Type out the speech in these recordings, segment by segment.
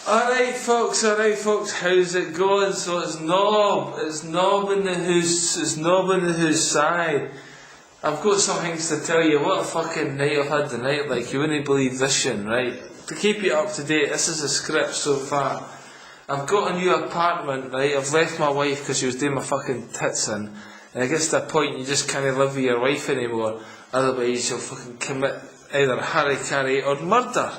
Alright folks, how's it going? So it's Nob in the house, side. I've got some things to tell you. What a fucking night I've had tonight, like, you wouldn't believe this shit, right? To keep you up to date, this is a script so far. I've got a new apartment, right? I've left my wife because she was doing my fucking tits in. And it gets to a point you just can't live with your wife anymore, otherwise you'll fucking commit either harry-carry or murder.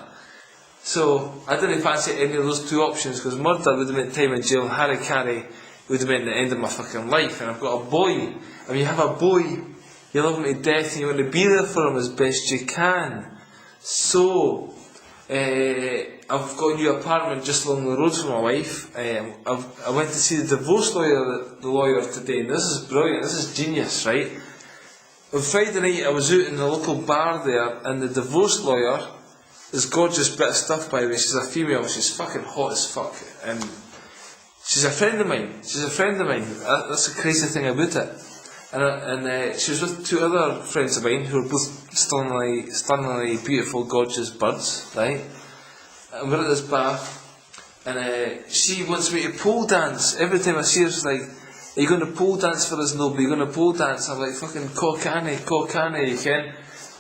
So, I didn't fancy any of those two options, because murder would have meant time in jail, harry-carry would have meant the end of my fucking life. And I've got a boy, and when you have a boy, you love him to death and you want to be there for him as best you can. So, I've got a new apartment just along the road from my wife. I went to see the divorce lawyer today, and this is brilliant, this is genius, right? On Friday night I was out in the local bar there, and the divorce lawyer, this gorgeous bit of stuff, by the way, she's a female, she's fucking hot as fuck, and she's a friend of mine, that's the crazy thing about it. And she was with two other friends of mine who were both stunningly beautiful, gorgeous birds, right? And we're at this bar, and she wants me to pole dance. Every time I see her, she's like, "Are you going to pole dance for us, Nob? Are you going to pole dance?" I'm like, "Fucking cock-annie, you ken?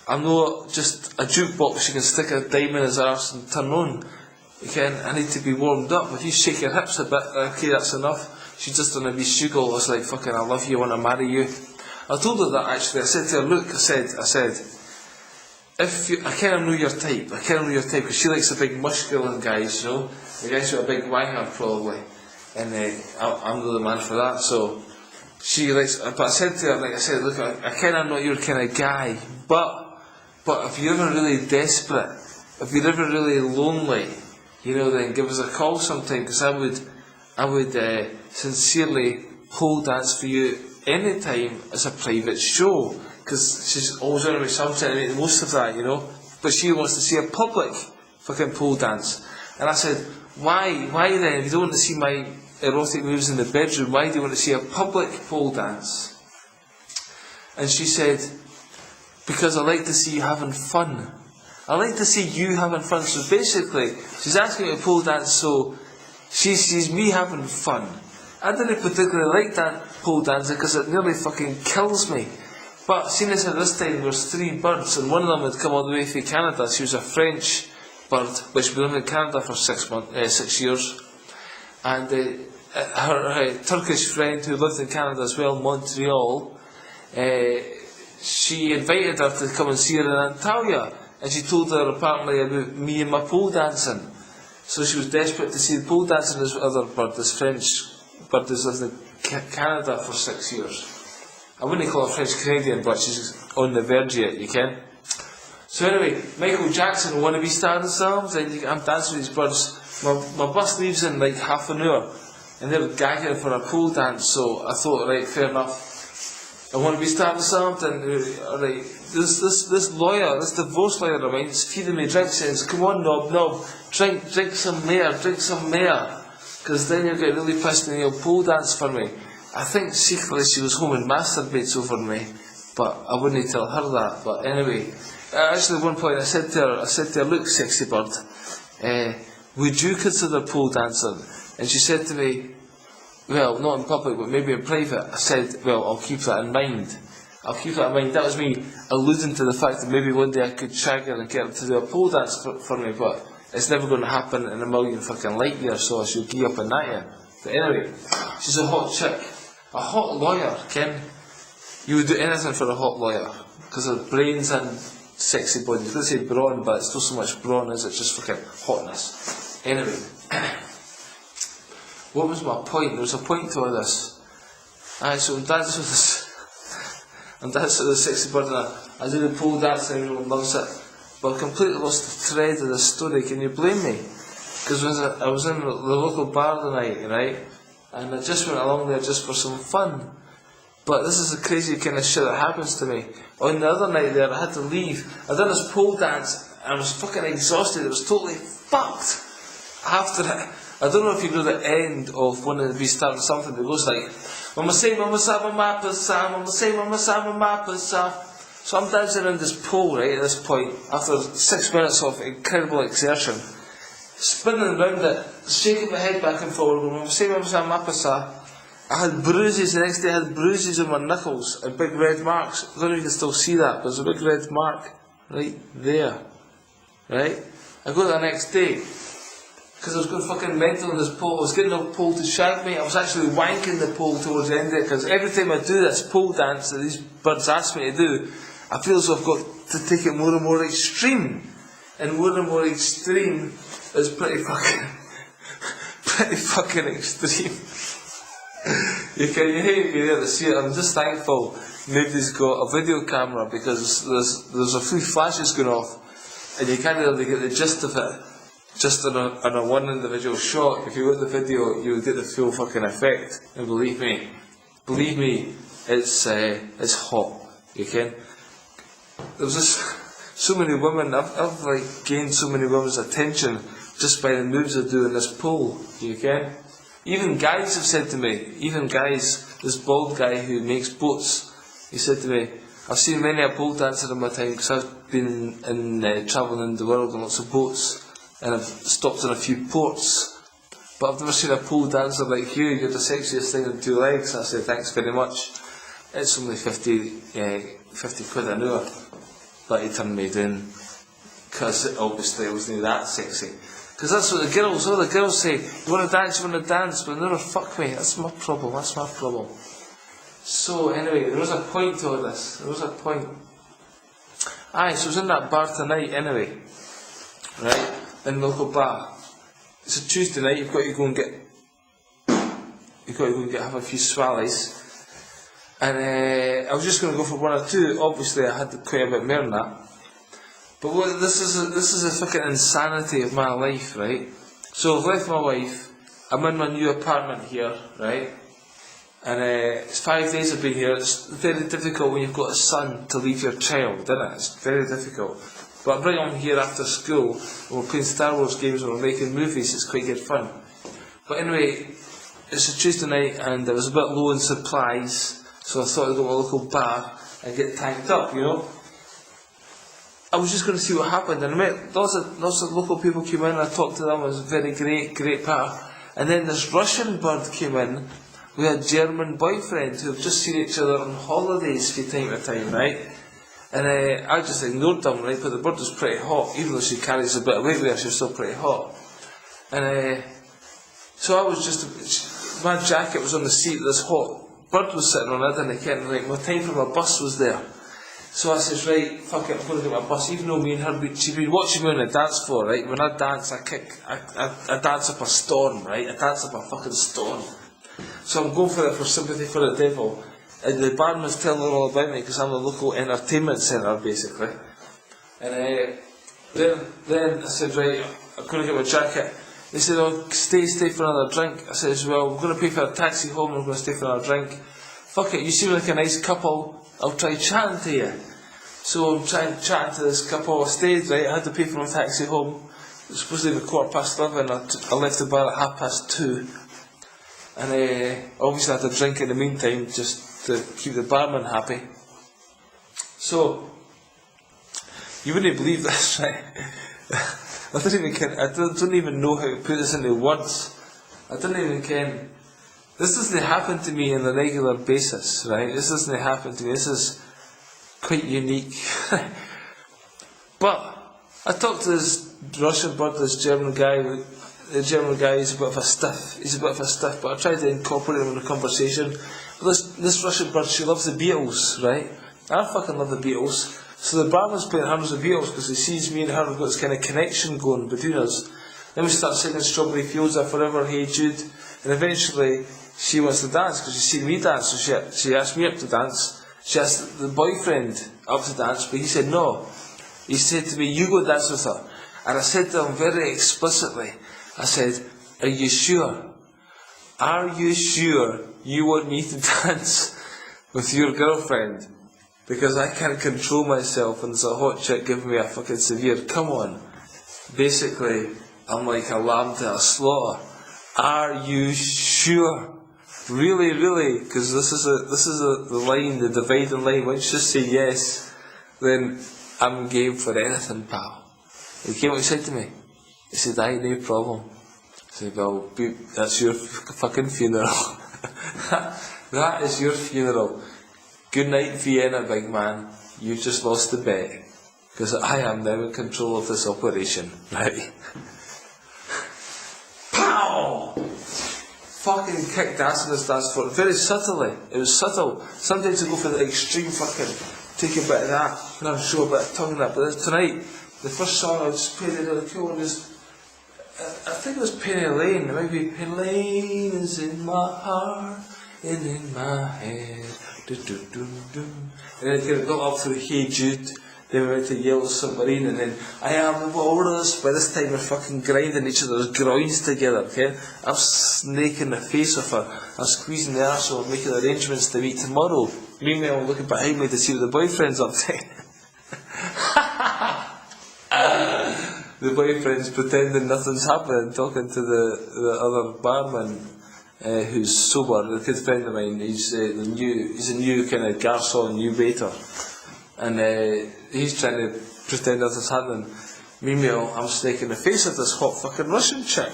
I'm not just a jukebox you can stick a dime in his arse and turn on. You ken? I need to be warmed up. If you shake your hips a bit, okay, that's enough." She just done a wee shuggle. I was like, "Fucking, I love you, I want to marry you." I told her that actually. I said to her, "Look," I said, "if you, I kind of know your type, because she likes the big muscular guys, you know, the guys with a big wanger probably, and I'm the man for that." So she likes, but I said to her, like I said, "Look, I kind of know your kind of guy, but if you're ever really desperate, if you're ever really lonely, you know, then give us a call sometime, because I would sincerely pole dance for you anytime as a private show." Because she's always on me, so I'm trying to make the most of that, you know. But she wants to see a public fucking pole dance. And I said, why then? If you don't want to see my erotic moves in the bedroom, why do you want to see a public pole dance? And she said, "Because I like to see you having fun. I like to see you having fun." So basically, she's asking me to pole dance so she sees me having fun. I didn't particularly like that pole dancing because it nearly fucking kills me. But seeing as at this time there was 3 birds, and one of them had come all the way through Canada. She was a French bird, which had been living in Canada for 6 years. And her Turkish friend who lived in Canada as well, Montreal, she invited her to come and see her in Antalya, and she told her apparently about me and my pole dancing. So she was desperate to see the pole dancing. This other bird, this French bird who's lived in Canada for 6 years. I wouldn't call her French Canadian, but she's on the verge yet, you can. So anyway, Michael Jackson wannabe star themselves, and I'm dancing with these birds. My bus leaves in like half an hour, and they're gagging for a pole dance. So I thought, right, fair enough. I want to be starting something. Alright, this lawyer, this divorce lawyer of mine, is feeding me drinks, says, "Come on, Nob, drink some more, because then you'll get really pissed and you'll pole dance for me." I think secretly she was home and masturbates over me, but I wouldn't tell her that. But anyway, actually at one point I said to her, "Look, sexy bird, would you consider pole dancing?" And she said to me, "Well, not in public, but maybe in private." I said, "Well, I'll keep that in mind. That was me alluding to the fact that maybe one day I could shag her and get her to do a pole dance for me, but it's never going to happen in a million fucking light years, so I should gee up on that yet." But anyway, she's a hot chick. A hot lawyer, Ken. You would do anything for a hot lawyer, because of brains and sexy body. I was going to say brawn, but it's not so much brawn, is it? Just fucking hotness. Anyway, what was my point? There was a point to all this. So I'm dancing with this sexy bird, and I do the pole dance and everyone loves it. But I completely lost the thread of the story. Can you blame me? Because I was in the local bar the night, right? And I just went along there just for some fun. But this is the crazy kind of shit that happens to me. On the other night there, I had to leave. I done this pole dance, and I was fucking exhausted. It was totally fucked. After it, I don't know if you know the end of when it be starting something. It goes like, "Mama say, mama sa, mama pasa, mama say, mama sa, mama pasa." So I'm dancing around this pole, right, at this point, after 6 minutes of incredible exertion. spinning around it, shaking my head back and forward, going, same as I'm Mapasa. I had bruises, the next day I had bruises on my knuckles and big red marks. I don't know if you can still see that, but there's a big red mark right there. Right? I go the next day, because I was going fucking mental on this pole. I was getting a pole to shag me. I was actually wanking the pole towards the end of it, because every time I do this pole dance that these birds ask me to do, I feel as though I've got to take it more and more extreme. And more extreme is pretty fucking extreme. You can hear the see it. I'm just thankful nobody's got a video camera, because there's a few flashes going off and you can't really get the gist of it just on a one individual shot. If you got the video, you would get the full fucking effect. And believe me, it's hot. You can. There was so many women. I've like gained so many women's attention just by the moves I do in this pole. You can. Even guys have said to me, this bald guy who makes boats, he said to me, I've seen many a pole dancer in my time, because I've been travelling in the world on lots of boats, and I've stopped in a few ports, but I've never seen a pole dancer like you. You're the sexiest thing on two legs. I said, thanks very much. It's only 50 quid an hour, but he turned me down, because obviously I wasn't that sexy. Because that's what all the girls say, you want to dance, but they never fuck me. That's my problem. So anyway, there was a point to all this. Aye, so I was in that bar tonight anyway, right, in the local bar. It's a Tuesday night, you've got to go and get have a few swallies. And I was just going to go for one or two. Obviously I had quite a bit more than that. But this is a fucking insanity of my life, right? So I've left my wife, I'm in my new apartment here, right? And it's 5 days I've been here. It's very difficult when you've got a son to leave your child, isn't it? It's very difficult. But I bring him here after school, and we're playing Star Wars games and we're making movies. It's quite good fun. But anyway, it's a Tuesday night and I was a bit low in supplies, so I thought I'd go to a local bar and get tanked up, you know. I was just going to see what happened, and I met lots of local people came in, and I talked to them. It was a very great part. And then this Russian bird came in with a German boyfriend who have just seen each other on holidays from time to time, right? And I just ignored them, right? But the bird was pretty hot, even though she carries a bit of weight with her, she was still pretty hot. And so I was just, my jacket was on the seat, this hot bird was sitting on it, and I can't, like, my time for my bus was there. So I says, right, fuck it, I'm going to get my bus. Even though me and her, she'd been watching me on the dance floor, right? When I dance, I dance up a storm, right? I dance up a fucking storm. So I'm going for it for sympathy for the devil. And the barman's telling her all about me, because I'm the local entertainment centre, basically. And then I said, right, I'm going to get my jacket. They said, oh, stay for another drink. I said, well, I'm going to pay for a taxi home and I'm going to stay for another drink. Fuck it, you seem like a nice couple. I'll try chatting to you. So I'm trying chatting to this couple. I stayed, right, I had to pay for my taxi home. It was supposed to be 11:15. I left the bar at 2:30. And obviously I had to drink in the meantime, just to keep the barman happy. So, you wouldn't believe this, right? I don't even know how to put this into words. I don't even ken. This doesn't happen to me on a regular basis, right? This doesn't happen to me. This is quite unique. But I talked to this Russian bird, this German guy. The German guy is a bit of a stiff. But I tried to incorporate him in the conversation. But this Russian bird, she loves the Beatles, right? I fucking love the Beatles. So the barman's playing hundreds of Beatles because he sees me and her have got this kind of connection going between us. Then we start singing Strawberry Fields Are Forever, Hey Jude, and eventually she wants to dance because she's seen me dance, so she asked me up to dance. She asked the boyfriend up to dance, but he said no. He said to me, you go dance with her. And I said to him very explicitly, I said, are you sure? Are you sure you want me to dance with your girlfriend? Because I can't control myself and there's a hot chick giving me a fucking severe come on. Basically, I'm like a lamb to a slaughter. Are you sure? Really? Because this is the line, the dividing line. Once you just say yes, then I'm game for anything, pal. You get what he said to me? He said, aye, no problem. I said, well, that's your fucking funeral. That is your funeral. Good night, Vienna, big man. You've just lost the bet. Because I am now in control of this operation. Right? Pow! Fucking kicked ass in this dance floor. Very subtly. It was subtle. Sometimes I go for the extreme fucking, take a bit of that, and I'll show a bit of tongue in that. But tonight, the first song I just played it really cool, and just, I think it was Penny Lane. It might be Penny Lane is in my heart and in my head. Do, do, do, do. And then it kind of got up through Hey Jude. Then we went to Yellow Submarine, and then I am the walrus. By this time we're fucking grinding each other's groins together, okay? I'm snaking the face of her. I'm squeezing the arsehole, making arrangements to meet tomorrow. Meanwhile, I'm looking behind me to see what the boyfriend's up to. The boyfriend's pretending nothing's happening, talking to the other barman who's sober. A good friend of mine. He's a new kind of garçon, new waiter. And he's trying to pretend nothing's happening. Meanwhile, I'm snaking the face of this hot fucking Russian chick.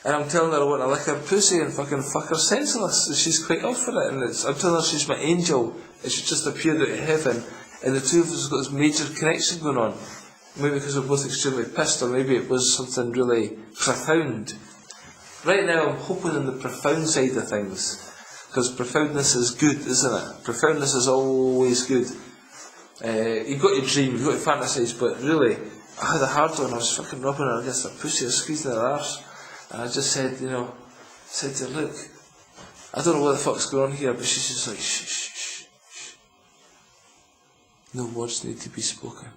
And I'm telling her I want to lick her pussy and fucking fuck her senseless. And she's quite up for it. And I'm telling her she's my angel. And she just appeared out of heaven. And the two of us have got this major connection going on. Maybe because we're both extremely pissed, or maybe it was something really profound. Right now I'm hoping on the profound side of things. Because profoundness is good, isn't it? Profoundness is always good. You've got to dream, you've got to fantasise, but really, I had a hard one. I was fucking rubbing her against her pussy, I was squeezing her arse, and I just said, said to her, look, I don't know what the fuck's going on here, but she's just like, shh, shh, shh, shh. No words need to be spoken.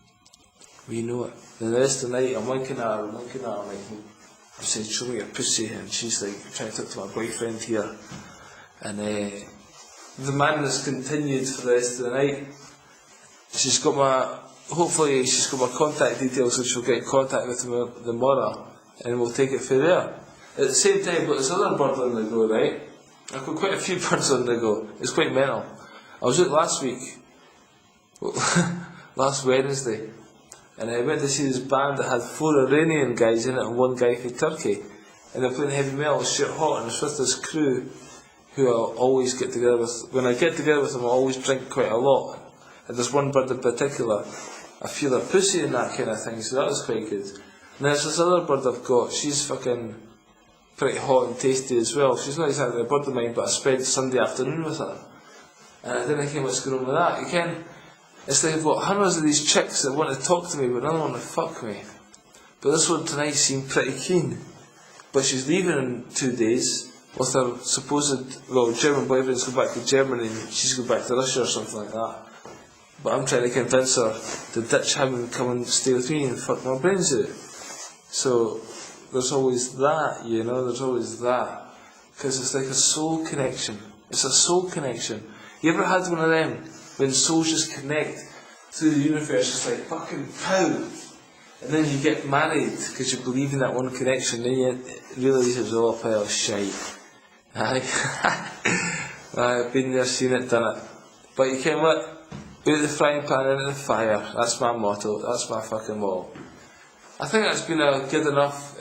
We know it. Then the rest of the night, I'm winking at her, I'm like, I said, show me your pussy, and she's like, trying to talk to my boyfriend here, and the madness continued for the rest of the night. Hopefully she's got my contact details, so she'll get in contact with me tomorrow, and we'll take it from there. At the same time, I've got this other bird on the go, right? I've got quite a few birds on the go. It's quite mental. I was out last week, last Wednesday, and I went to see this band that had 4 Iranian guys in it and 1 guy from Turkey, and they're playing heavy metal, shit hot, and it's with this crew who I'll always get together with. When I get together with them, I always drink quite a lot. And there's one bird in particular, I feel her pussy and that kind of thing, so that was quite good. And there's this other bird I've got, she's fucking pretty hot and tasty as well. She's not exactly a bird of mine, but I spent Sunday afternoon with her. And I didn't know what's going on with that. You can, it's like I've got hundreds of these chicks that want to talk to me, but none want to fuck me. But this one tonight seemed pretty keen. But she's leaving in 2 days with her supposed, German boyfriend's going back to Germany and she's going back to Russia or something like that. But I'm trying to convince her to ditch him and come and stay with me and fuck my brains out. So, there's always that, there's always that. Because it's like a soul connection. It's a soul connection. You ever had one of them, when souls just connect through the universe, it's like fucking pow! And then you get married, because you believe in that one connection, then you realise it's all a pile of shite. I've been there, seen it, done it. But you can what? Out the frying pan into the fire. That's my motto. That's my fucking motto. I think that's been a good enough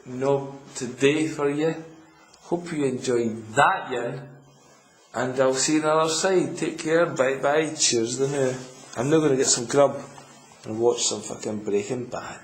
Nob Today for you. Hope you enjoyed that, yin. And I'll see you on the other side. Take care. Bye bye. Cheers the new. I'm now going to get some grub and watch some fucking Breaking Bad.